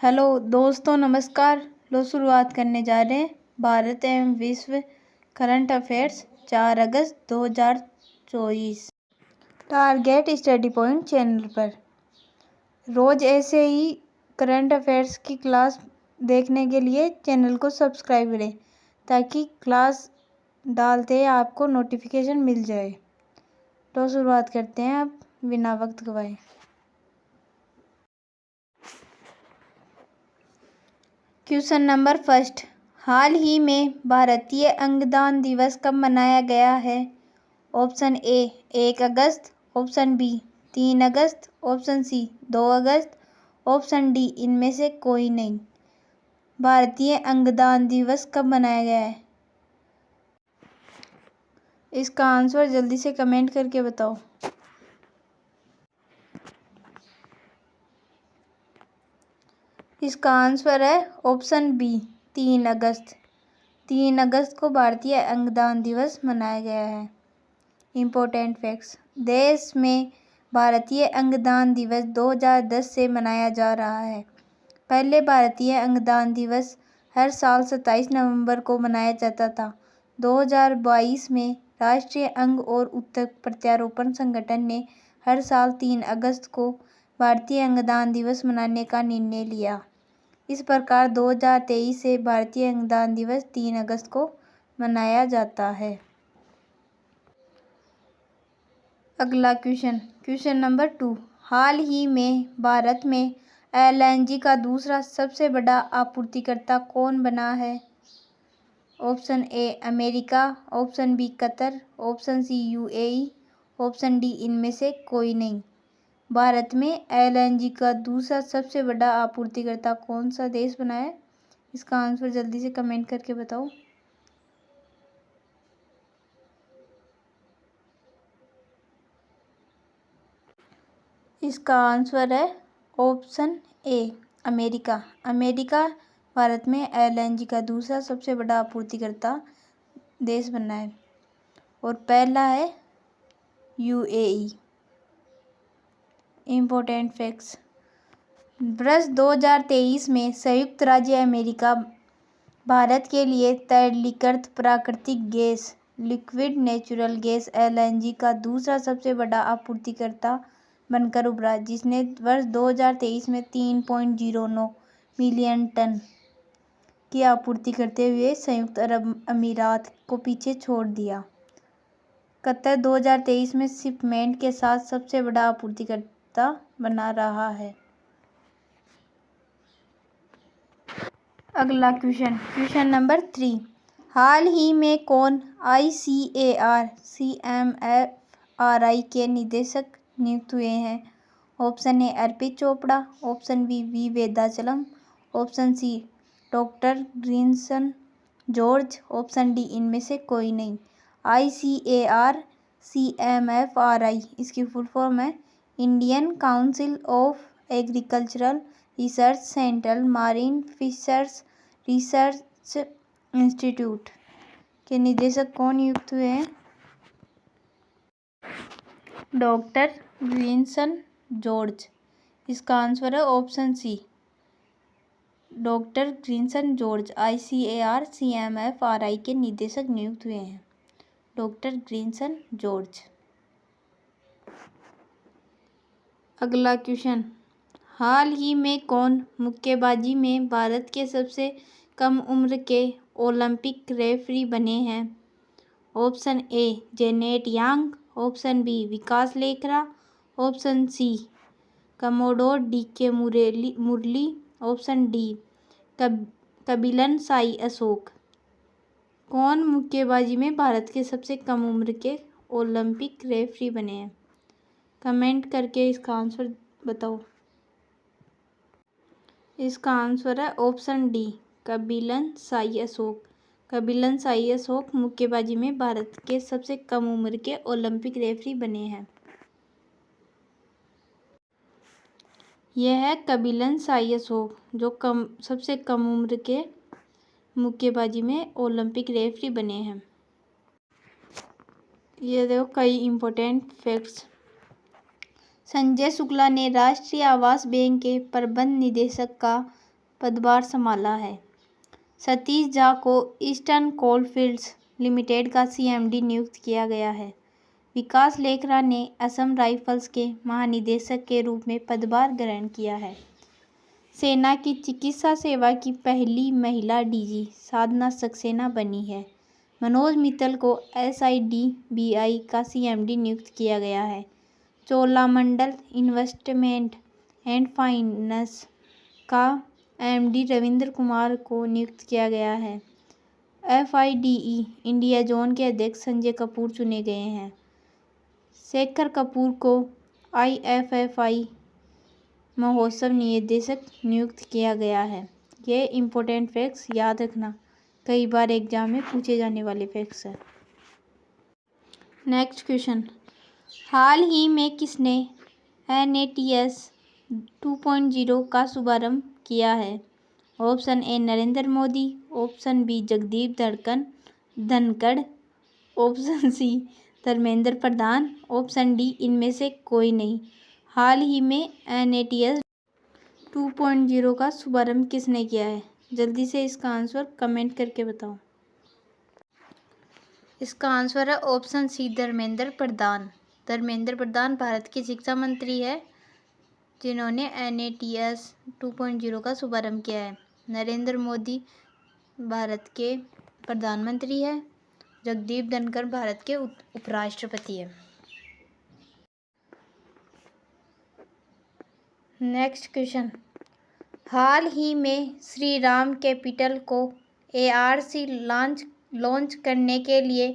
Hello दोस्तों, नमस्कार। लो शुरुआत करने जा रहे हैं भारत एवं विश्व करंट अफेयर्स 4 अगस्त 2024 टारगेट स्टडी पॉइंट चैनल पर। रोज़ ऐसे ही करंट अफेयर्स की क्लास देखने के लिए चैनल को सब्सक्राइब करें ताकि क्लास डालते ही आपको नोटिफिकेशन मिल जाए। तो शुरुआत करते हैं अब बिना वक्त गवाए। क्वेश्चन नंबर फर्स्ट, हाल ही में भारतीय अंगदान दिवस कब मनाया गया है? ऑप्शन ए 1 अगस्त, ऑप्शन बी 3 अगस्त, ऑप्शन सी 2 अगस्त, ऑप्शन डी इनमें से कोई नहीं। भारतीय अंगदान दिवस कब मनाया गया है? इसका आंसर जल्दी से कमेंट करके बताओ। इसका आंसर है ऑप्शन बी 3 अगस्त। 3 अगस्त को भारतीय अंगदान दिवस मनाया गया है। इम्पोर्टेंट फैक्ट्स, देश में भारतीय अंगदान दिवस 2010 से मनाया जा रहा है। पहले भारतीय अंगदान दिवस हर साल 27 नवंबर को मनाया जाता था। 2022 में राष्ट्रीय अंग और ऊतक प्रत्यारोपण संगठन ने हर साल 3 अगस्त को भारतीय अंगदान दिवस मनाने का निर्णय लिया। इस प्रकार 2023 से भारतीय अंगदान दिवस 3 अगस्त को मनाया जाता है। अगला क्वेश्चन नंबर 2, हाल ही में भारत में एलएनजी का दूसरा सबसे बड़ा आपूर्तिकर्ता कौन बना है? Option A America, option B Qatar, option C UAE, option D इनमें से कोई नहीं। भारत में एलएनजी का दूसरा सबसे बड़ा आपूर्तिकर्ता कौन सा देश बना है? इसका आंसर जल्दी से कमेंट करके बताओ। इसका आंसर है option A America. America Bharat में एलएनजी का दूसरा सबसे बड़ा आपूर्तिकर्ता देश बना है और पहला है यूएई। इम्पोर्टेंट फैक्ट्स, वर्ष 2023 में संयुक्त राज्य अमेरिका भारत के लिए तरलीकृत प्राकृतिक gas liquid natural gas LNG का दूसरा सबसे बड़ा आपूर्तिकर्ता बनकर उभरा, जिसने वर्ष 2023 में 3.09 मिलियन टन की आपूर्ति करते हुए संयुक्त अरब अमीरात को पीछे छोड़ दिया। कतर 2023 में शिपमेंट के साथ सबसे बड़ा आपूर्तिकर्ता बना रहा है। अगला क्वेश्चन नंबर 3, हाल ही में कौन ICAR CMFRI के निदेशक नियुक्त हुए हैं? Option A Arpit Chopra, option B Vedachalam, option C doctor Grinson George, option D इनमें से कोई नहीं। ICAR CMFRI इसकी फुल फॉर्म है Indian council of agricultural research central marine fisheries research institute के निदेशक कौन नियुक्त हुए हैं? डॉक्टर ग्रिंसन जॉर्ज। इसका आंसर है option C doctor Grinson George ICAR CMFRI के निदेशक नियुक्त हुए हैं। डॉक्टर ग्रिंसन जॉर्ज। अगला क्वेश्चन, हाल ही में कौन मुक्केबाजी में भारत के सबसे कम उम्र के ओलंपिक रेफरी बने हैं? Option A Janet Yang, option B Vikas Lekhra, option C commodore DK Murali, option D Kabilan Sai Ashok. कौन मुक्केबाजी में भारत के सबसे कम उम्र के ओलंपिक रेफरी बने हैं? कमेंट करके इसका आंसर बताओ। इसका आंसर है ऑप्शन डी कबिलन साई अशोक। कबिलन साई अशोक मुक्केबाजी में भारत के सबसे कम उम्र के ओलंपिक रेफरी बने हैं। यह है कबिलन साई अशोक जो सबसे कम उम्र के मुक्केबाजी में ओलंपिक रेफरी बने हैं। ये देखो कई इम्पोर्टेंट फैक्ट्स। संजय शुक्ला ने राष्ट्रीय आवास बैंक के प्रबंध निदेशक का पदभार संभाला है। सतीश झा को ईस्टर्न कोलफील्ड्स लिमिटेड का CMD नियुक्त किया गया है। विकास लेखरा ने असम राइफल्स के महानिदेशक के रूप में पदभार ग्रहण किया है। सेना की चिकित्सा सेवा की पहली महिला DG साधना सक्सेना बनी है। मनोज मित्तल को SIDBI का CMD नियुक्त किया गया है। चोलामंडल इन्वेस्टमेंट एंड फाइनेंस का MD रविंद्र कुमार को नियुक्त किया गया है। FIDE इंडिया जोन के अध्यक्ष संजय कपूर चुने गए हैं। शेखर कपूर को IFFI महोत्सव निदेशक नियुक्त किया गया है। ये इम्पोर्टेंट फैक्ट्स याद रखना, कई बार एग्जाम में पूछे जाने वाले फैक्ट्स हैं। नेक्स्ट क्वेश्चन, हाल ही में किसने NATS 2.0 का शुभारंभ किया है? Option A Narendra Modi, option B Jagdeep Dhankhar, option C Dharmendra Pradhan, option D इनमें से कोई नहीं। हाल ही में NATS 2.0 का शुभारंभ किसने किया है? जल्दी से इसका आंसर कमेंट करके बताओ। इसका आंसर है ऑप्शन C धर्मेंद्र प्रधान। धर्मेंद्र प्रधान भारत के शिक्षा मंत्री है जिन्होंने NATS 2.0 का शुभारंभ किया है। नरेंद्र मोदी भारत के प्रधानमंत्री है। जगदीप धनखड़ भारत के उपराष्ट्रपति है। नेक्स्ट क्वेश्चन, हाल ही में श्री राम कैपिटल को ARC लॉन्च करने के लिए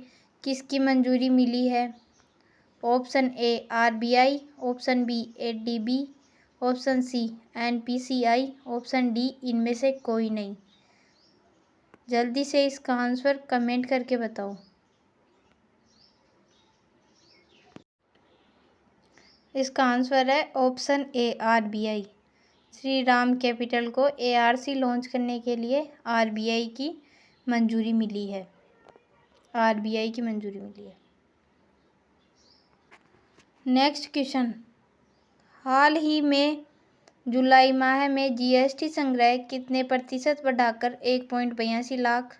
किसकी मंजूरी मिली है? Option A RBI, option B ADB, option C NPCI, option D इनमें से कोई नहीं। जल्दी से इसका आंसर कमेंट करके बताओ। इसका आंसर है option A RBI। Shri Ram capital को ARC लॉन्च करने के लिए RBI की मंजूरी मिली है। RBI की मंजूरी मिली है। नेक्स्ट क्वेश्चन, हाल ही में जुलाई माह में GST संग्रह कितने प्रतिशत बढ़ाकर 1.82 लाख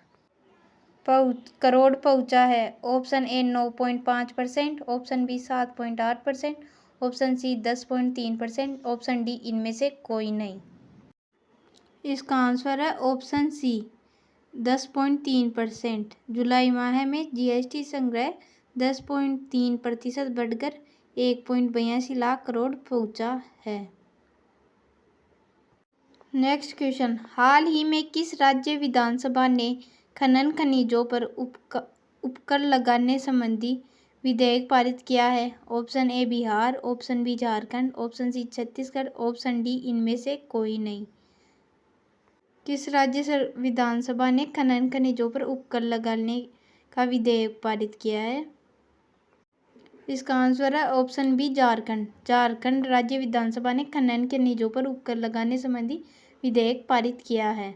करोड़ पहुंचा है? Option A 9.5%, option B 7.8%, option C 10.3%, option D इनमें से कोई नहीं। इसका आंसर है ऑप्शन C 10.3%। जुलाई माह में GST संग्रह 10.3% बढ़कर 1.82 लाख करोड़ पहुंचा है। नेक्स्ट क्वेश्चन, हाल ही में किस राज्य विधानसभा ने खनन खनिजों पर उपकर लगाने संबंधी विधेयक पारित किया है? Option A Bihar, option B Jharkhand, option C Chhattisgarh, option D इनमें से कोई नहीं। किस राज्य विधानसभा ने खनन खनिजों पर उपकर लगाने का विधेयक पारित किया है? इसका आंसर है ऑप्शन B झारखंड। झारखंड राज्य विधानसभा ने खनन खनिजों पर उपकर लगाने संबंधी विधेयक पारित किया है।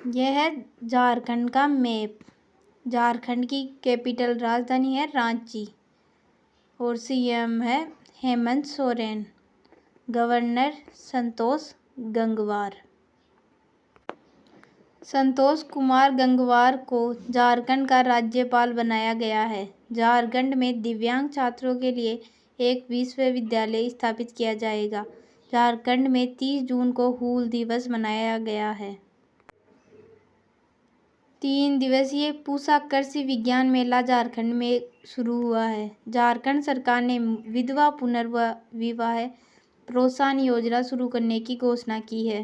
यह है झारखंड का मैप। झारखंड की कैपिटल राजधानी है रांची और CM है हेमंत सोरेन, गवर्नर संतोष गंगवार। संतोष कुमार गंगवार को झारखंड का राज्यपाल बनाया गया है। झारखंड में दिव्यांग छात्रों के लिए एक विश्वविद्यालय स्थापित किया जाएगा। झारखंड में 30 जून को हूल दिवस मनाया गया है। 3 दिवसीय पूसा कृषि विज्ञान मेला झारखंड में शुरू हुआ है। झारखंड सरकार ने विधवा पुनर्विवाह प्रोत्साहन योजना शुरू करने की घोषणा की है।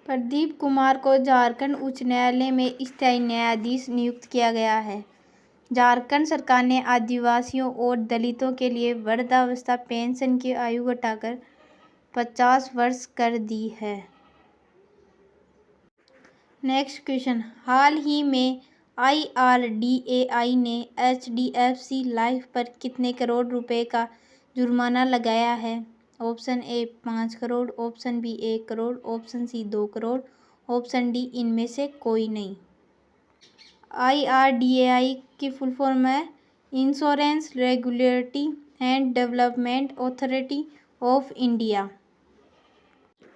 प्रदीप कुमार को झारखंड उच्च न्यायालय में स्थायी न्यायाधीश नियुक्त किया गया है। झारखंड सरकार ने आदिवासियों और दलितों के लिए वृद्धावस्था पेंशन की आयु घटाकर 50 वर्ष कर दी है। नेक्स्ट क्वेश्चन, हाल ही में IRDAI ने HDFC लाइफ पर कितने करोड़ रुपए का जुर्माना लगाया है? Option A 5 crore, option B 1 crore, option C 2 crore, option D इनमें से कोई नहीं। IRDAI की फुल फॉर्म है insurance regulatory and development authority of India.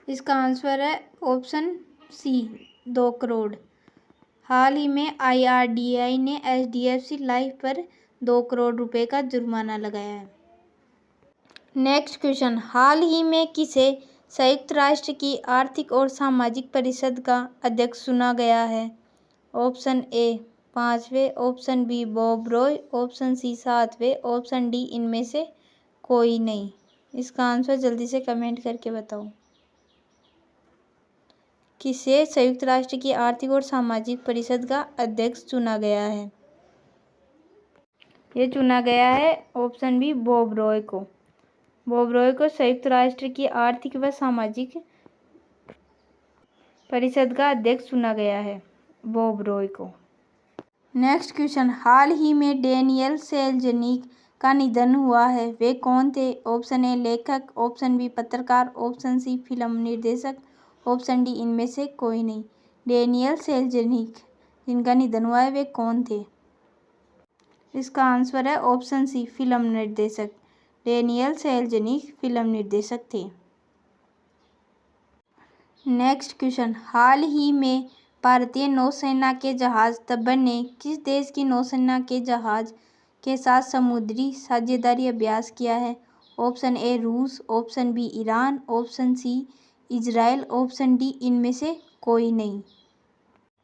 इसका आंसर है ऑप्शन सी 2 करोड़। हाल ही में IRDAI ने HDFC लाइफ पर 2 करोड़ रुपए का जुर्माना लगाया है। नेक्स्ट क्वेश्चन, हाल ही में किसे संयुक्त राष्ट्र की आर्थिक और सामाजिक परिषद का अध्यक्ष चुना गया है? ऑप्शन ए 5वें, option B Bob Roy, option C 7वें, ऑप्शन डी इनमें से कोई नहीं। इसका आंसर जल्दी से कमेंट करके बताओ। किसे संयुक्त राष्ट्र की आर्थिक और सामाजिक परिषद का अध्यक्ष चुना गया है? ये चुना गया है ऑप्शन बी बॉब रॉय को। बॉब रॉय को संयुक्त राष्ट्र की आर्थिक व सामाजिक परिषद का अध्यक्ष चुना गया है, बॉब रॉय को। नेक्स्ट क्वेश्चन, हाल ही में डेनियल सेल्जनिक का निधन हुआ है, वे कौन थे? ऑप्शन ए लेखक, ऑप्शन बी पत्रकार, ऑप्शन सी फिल्म निर्देशक, ऑप्शन डी इनमें से कोई नहीं। डेनियल सेल्जनिक जिनका निधन हुआ है वे कौन थे? इसका आंसर है ऑप्शन सी फिल्म निर्देशक। डेनियल सेल्जनिक फिल्म निर्देशक थे। नेक्स्ट क्वेश्चन, हाल ही में भारतीय नौसेना के जहाज तब्बर ने किस देश की नौसेना के जहाज के साथ समुद्री साझेदारी अभ्यास किया है? ऑप्शन ए रूस, option B Iran, option C Israel, option D इनमें से कोई नहीं।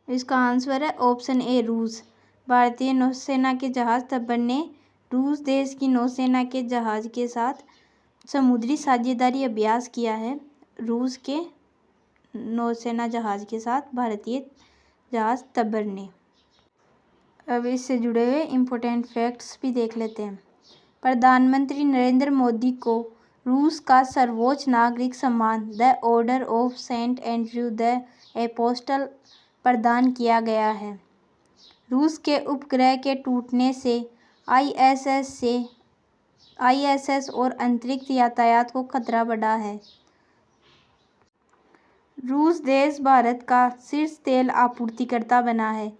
इसका आंसर है ऑप्शन ए रूस। भारतीय नौसेना के जहाज तब्बर ने रूस देश की नौसेना के जहाज के साथ समुद्री साझेदारी अभ्यास किया है। रूस के नौसेना जहाज के साथ भारतीय जहाज तब्बर ने। अब इससे जुड़े हुए इम्पोर्टेंट फैक्ट्स भी देख लेते हैं। प्रधानमंत्री नरेंद्र मोदी को रूस का सर्वोच्च नागरिक सम्मान the Order of Saint Andrew the Apostle प्रदान किया गया है। रूस के उपग्रह के टूटने से ISS और अंतरिक्ष यातायात को खतरा बढ़ा है। रूस देश भारत का शीर्ष तेल आपूर्तिकर्ता बना है।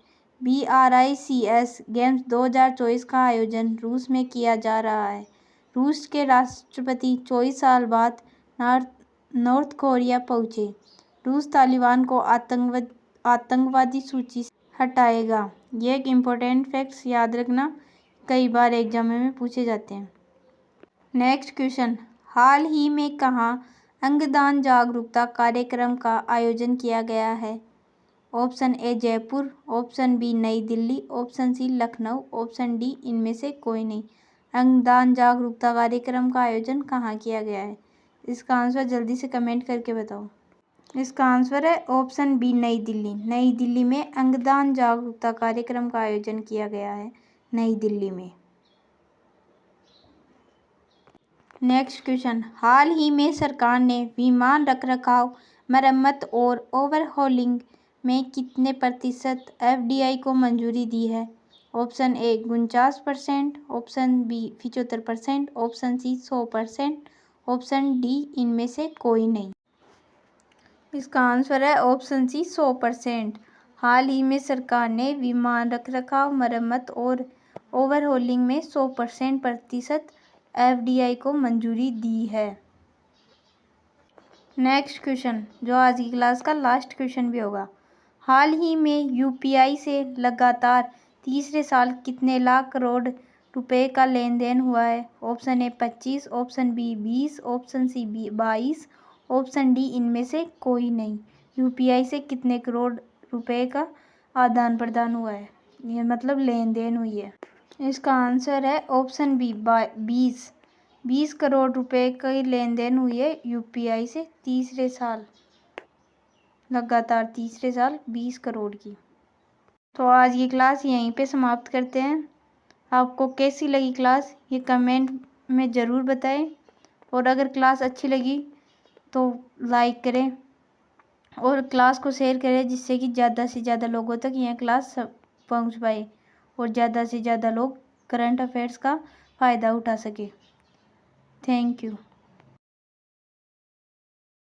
BRICS गेम्स 2024 का आयोजन रूस में किया जा रहा है। रूस के राष्ट्रपति 24 साल बाद नॉर्थ कोरिया पहुंचे। रूस तालिबान को आतंकवादी सूची से हटाएगा। ये एक इम्पोर्टेंट फैक्ट्स याद रखना, कई बार एग्जाम में पूछे जाते हैं। नेक्स्ट क्वेश्चन, हाल ही में कहाँ अंगदान जागरूकता कार्यक्रम का आयोजन किया गया है? Option A Jaipur, option B New Delhi, option C Lucknow, option D इनमें से कोई नहीं। अंगदान जागरूकता कार्यक्रम का आयोजन कहाँ किया गया है? इसका आंसर जल्दी से कमेंट करके बताओ। इसका आंसर है ऑप्शन बी नई दिल्ली। नई दिल्ली में अंगदान जागरूकता कार्यक्रम का आयोजन किया गया है, नई दिल्ली में। नेक्स्ट क्वेश्चन, हाल ही में सरकार ने विमान रखरखाव, मरम्मत और ओवरहॉलिंग में कितने प्रतिशत FDI को मंजूरी दी है? Option A 49%, option B 75%, option C 100%, option D इनमें से कोई नहीं। इसका आंसर है ऑप्शन सी 100%। हाल ही में सरकार ने विमान रखरखाव, मरम्मत और ओवरहॉलिंग में 100% प्रतिशत FDI को मंजूरी दी है। नेक्स्ट क्वेश्चन, जो आज की क्लास का लास्ट क्वेश्चन भी होगा, हाल ही में UPI से लगातार तीसरे साल कितने लाख करोड़ रुपए का लेन देन हुआ है? Option A 25, option B 20, option C 22, option D इनमें से कोई नहीं। UPI से कितने करोड़ रुपए का आदान प्रदान हुआ है, ये मतलब लेन देन हुई है? इसका आंसर है ऑप्शन बी 20 करोड़ रुपए की लेन देन हुई है UPI से तीसरे साल, लगातार तीसरे साल 20 करोड़ की। तो आज ये क्लास यहीं पे समाप्त करते हैं। आपको कैसी लगी क्लास ये कमेंट में ज़रूर बताएं, और अगर क्लास अच्छी लगी तो लाइक करें और क्लास को शेयर करें, जिससे कि ज़्यादा से ज़्यादा लोगों तक यह क्लास पहुंच पाए और ज़्यादा से ज़्यादा लोग करंट अफेयर्स का फ़ायदा उठा सके। Thank you.